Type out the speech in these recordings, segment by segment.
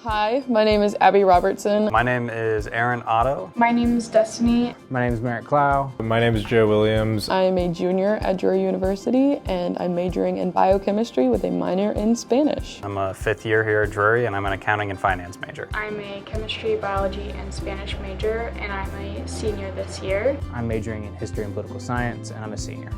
Hi, my name is Abby Robertson. My name is Aaron Otto. My name is Destiny. My name is Merritt Clow. My name is Joe Williams. I am a junior at Drury University and I'm majoring in biochemistry with a minor in Spanish. I'm a fifth year here at Drury and I'm an accounting and finance major. I'm a chemistry, biology, and Spanish major, and I'm a senior this year. I'm majoring in history and political science, and I'm a senior.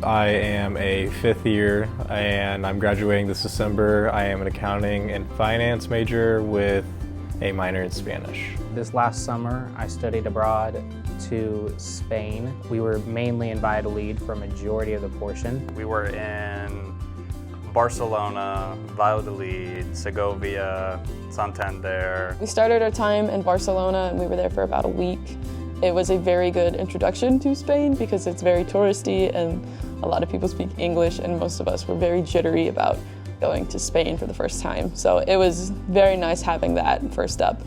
I am a fifth year and I'm graduating this December. I am an accounting and finance major with a minor in Spanish. This last summer, I studied abroad to Spain. We were mainly in Valladolid for a majority of the portion. We were in Barcelona, Valladolid, Segovia, Santander. We started our time in Barcelona and we were there for about a week. It was a very good introduction to Spain because it's very touristy and a lot of people speak English and most of us were very jittery about going to Spain for the first time. So it was very nice having that first up.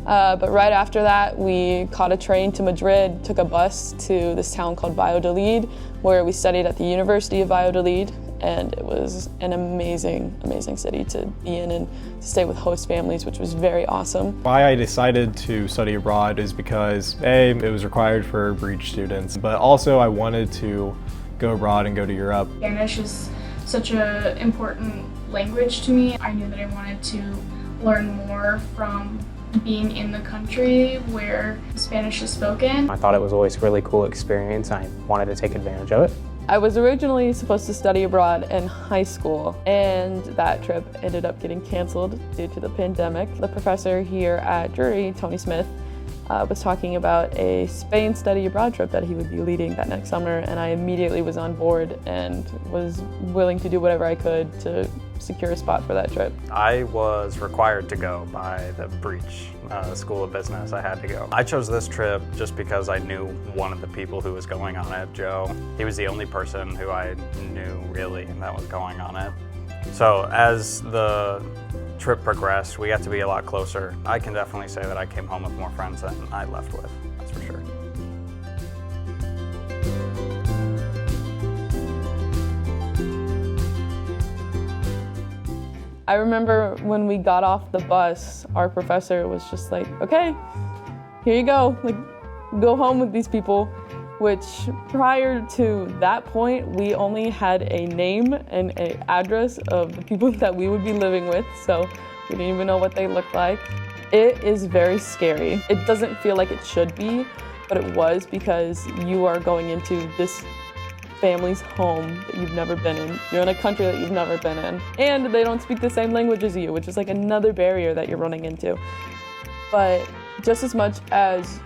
But right after that, we caught a train to Madrid, took a bus to this town called Valladolid, where we studied at the University of Valladolid, and it was an amazing, amazing city to be in and to stay with host families, which was very awesome. Why I decided to study abroad is because A, it was required for breech students, but also I wanted to go abroad and go to Europe. Spanish is such an important language to me. I knew that I wanted to learn more from being in the country where Spanish is spoken. I thought it was always a really cool experience. I wanted to take advantage of it. I was originally supposed to study abroad in high school, and that trip ended up getting canceled due to the pandemic. The professor here at Drury, Tony Smith, was talking about a Spain study abroad trip that he would be leading that next summer, and I immediately was on board and was willing to do whatever I could to secure a spot for that trip. I was required to go by the Breach School of Business. I had to go. I chose this trip just because I knew one of the people who was going on it, Joe. He was the only person who I knew really that was going on it. So as the trip progressed, we got to be a lot closer. I can definitely say that I came home with more friends than I left with, that's for sure. I remember when we got off the bus, our professor was just like, okay, here you go, like, go home with these people, which prior to that point, we only had a name and an address of the people that we would be living with, so we didn't even know what they looked like. It is very scary. It doesn't feel like it should be, but it was because you are going into this family's home that you've never been in. You're in a country that you've never been in. And they don't speak the same language as you, which is like another barrier that you're running into. But just as much as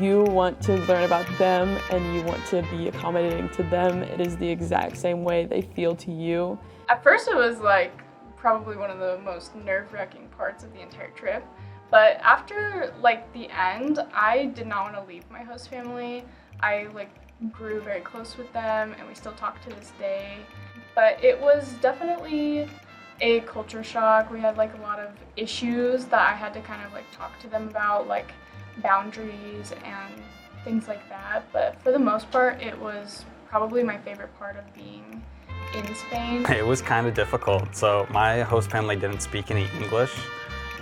you want to learn about them and you want to be accommodating to them, it is the exact same way they feel to you. At first it was like probably one of the most nerve-wracking parts of the entire trip. But after like the end, I did not want to leave my host family. I grew very close with them and we still talk to this day. But it was definitely a culture shock. We had a lot of issues that I had to kind of talk to them about, like boundaries and things like that. But for the most part, it was probably my favorite part of being in Spain. It was kind of difficult. So my host family didn't speak any English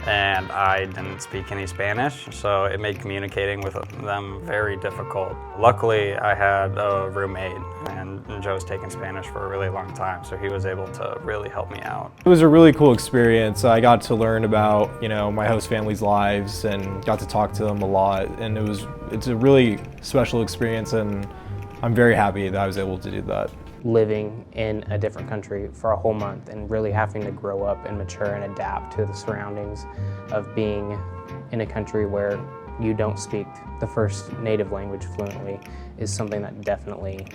and I didn't speak any Spanish, so it made communicating with them very difficult. Luckily, I had a roommate, and Joe's taken Spanish for a really long time, so he was able to really help me out. It was a really cool experience. I got to learn about, my host family's lives and got to talk to them a lot, and it's a really special experience, and I'm very happy that I was able to do that. Living in a different country for a whole month and really having to grow up and mature and adapt to the surroundings of being in a country where you don't speak the first native language fluently is something that definitely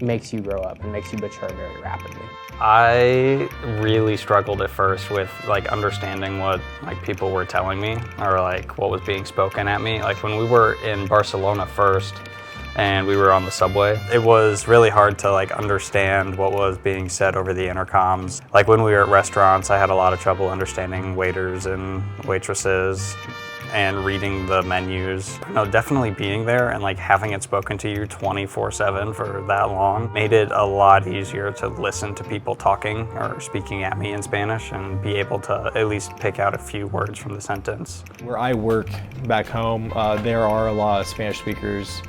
makes you grow up and makes you mature very rapidly. I really struggled at first with understanding what people were telling me or what was being spoken at me. When we were in Barcelona first, and we were on the subway. It was really hard to understand what was being said over the intercoms. When we were at restaurants, I had a lot of trouble understanding waiters and waitresses. and reading the menus. No, definitely being there and like having it spoken to you 24/7 for that long made it a lot easier to listen to people talking or speaking at me in Spanish and be able to at least pick out a few words from the sentence. Where I work back home, there are a lot of Spanish speakers,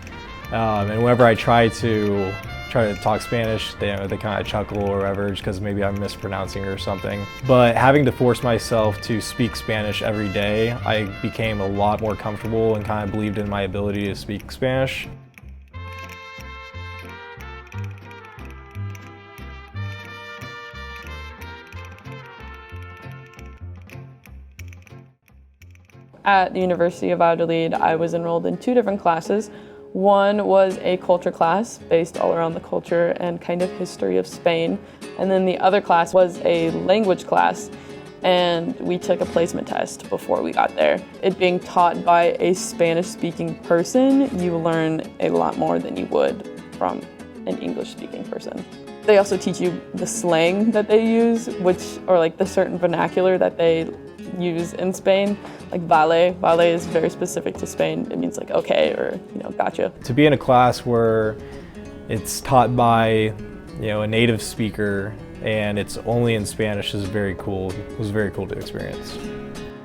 and whenever I try to talk Spanish, they kind of chuckle or whatever, just because maybe I'm mispronouncing or something. But having to force myself to speak Spanish every day, I became a lot more comfortable and kind of believed in my ability to speak Spanish. At the University of Valladolid, I was enrolled in 2 different classes. One was a culture class based all around the culture and kind of history of Spain. And then the other class was a language class, and we took a placement test before we got there. It being taught by a Spanish-speaking person, you learn a lot more than you would from an English-speaking person. They also teach you the slang that they use, or like the certain vernacular that they use in Spain, like vale. Vale is very specific to Spain. It means like okay, or gotcha. To be in a class where it's taught by a native speaker and it's only in Spanish is very cool. It was very cool to experience.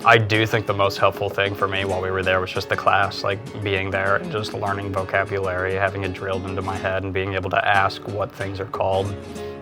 I do think the most helpful thing for me while we were there was just the class, like being there and just learning vocabulary, having it drilled into my head and being able to ask what things are called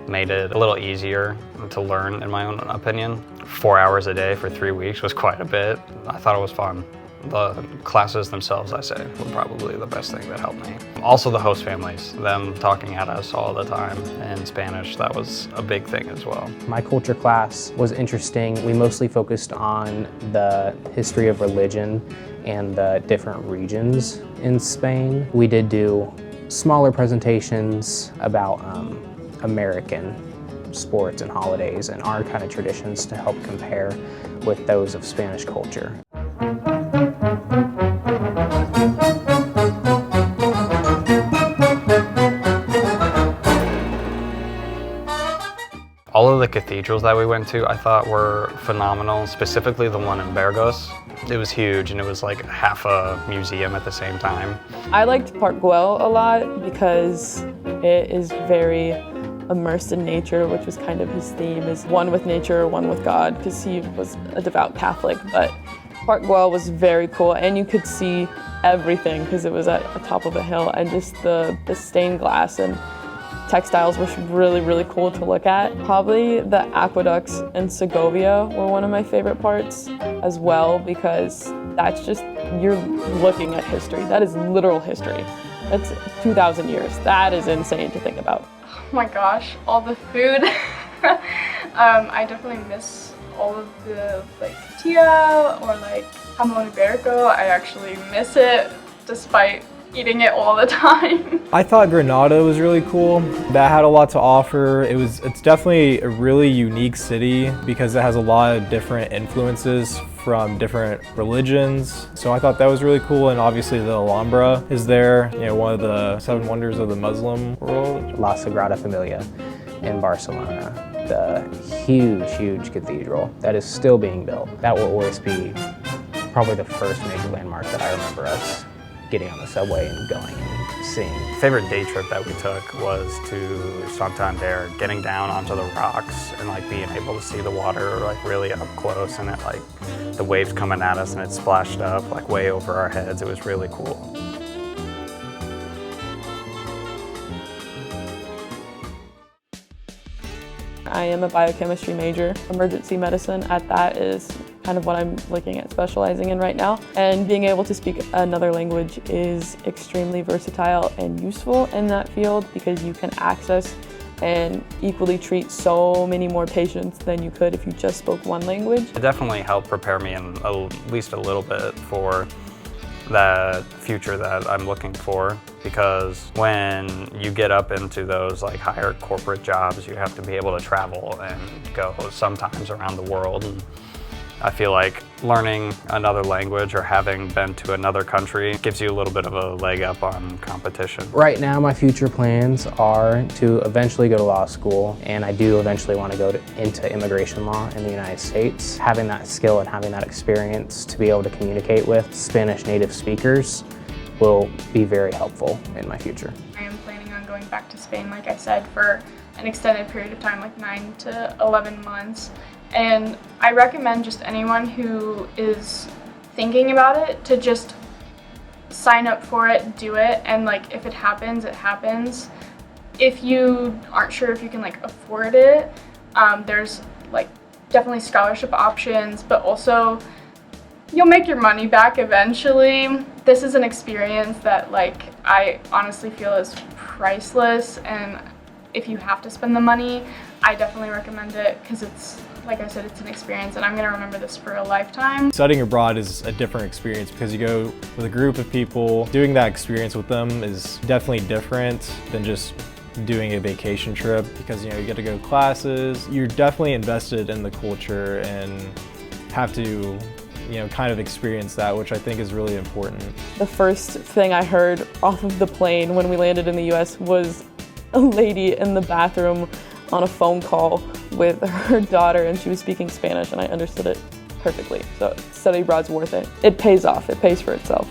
made it a little easier to learn, in my own opinion. 4 hours a day for 3 weeks was quite a bit. I thought it was fun. The classes themselves, I say, were probably the best thing that helped me. Also the host families, them talking at us all the time in Spanish, that was a big thing as well. My culture class was interesting. We mostly focused on the history of religion and the different regions in Spain. We did do smaller presentations about American sports and holidays and our kind of traditions to help compare with those of Spanish culture. All of the cathedrals that we went to I thought were phenomenal, specifically the one in Burgos. It was huge and it was like half a museum at the same time. I liked Park Güell a lot because it is very immersed in nature, which was kind of his theme, is one with nature, one with God, because he was a devout Catholic. But Park Güell was very cool, and you could see everything because it was at the top of a hill, and just the stained glass and textiles were really, really cool to look at. Probably the aqueducts in Segovia were one of my favorite parts as well, because that's just, you're looking at history. That is literal history. That's 2,000 years. That is insane to think about. Oh my gosh, all the food. I definitely miss all of the tortilla or jamón ibérico. I actually miss it despite eating it all the time. I thought Granada was really cool. That had a lot to offer. It's definitely a really unique city because it has a lot of different influences from different religions. So I thought that was really cool, and obviously the Alhambra is there, one of the 7 wonders of the Muslim world. La Sagrada Familia in Barcelona, the huge cathedral that is still being built. That will always be probably the first major landmark that I remember us getting on the subway and going and seeing. Favorite day trip that we took was to Santander, getting down onto the rocks and being able to see the water really up close, and it the waves coming at us and it splashed up way over our heads. It was really cool. I am a biochemistry major. Emergency medicine at that is kind of what I'm looking at specializing in right now. And being able to speak another language is extremely versatile and useful in that field because you can access and equally treat so many more patients than you could if you just spoke one language. It definitely helped prepare me in at least a little bit for that future that I'm looking for, because when you get up into those higher corporate jobs, you have to be able to travel and go sometimes around the world. And I feel like learning another language or having been to another country gives you a little bit of a leg up on competition. Right now, my future plans are to eventually go to law school, and I do eventually want to go into immigration law in the United States. Having that skill and having that experience to be able to communicate with Spanish native speakers will be very helpful in my future. I am planning on going back to Spain, like I said, for an extended period of time, like 9 to 11 months. And I recommend just anyone who is thinking about it to just sign up for it, do it, and like if it happens, it happens. If you aren't sure if you can like afford it, there's like definitely scholarship options, but also you'll make your money back eventually. This is an experience that like I honestly feel is priceless, and if you have to spend the money, I definitely recommend it because it's, like I said, it's an experience and I'm gonna remember this for a lifetime. Studying abroad is a different experience because you go with a group of people. Doing that experience with them is definitely different than just doing a vacation trip because, you know, you get to go to classes. You're definitely invested in the culture and have to, you know, kind of experience that, which I think is really important. The first thing I heard off of the plane when we landed in the US was a lady in the bathroom on a phone call with her daughter, and she was speaking Spanish, and I understood it perfectly. So study abroad's worth it. It pays off. It pays for itself.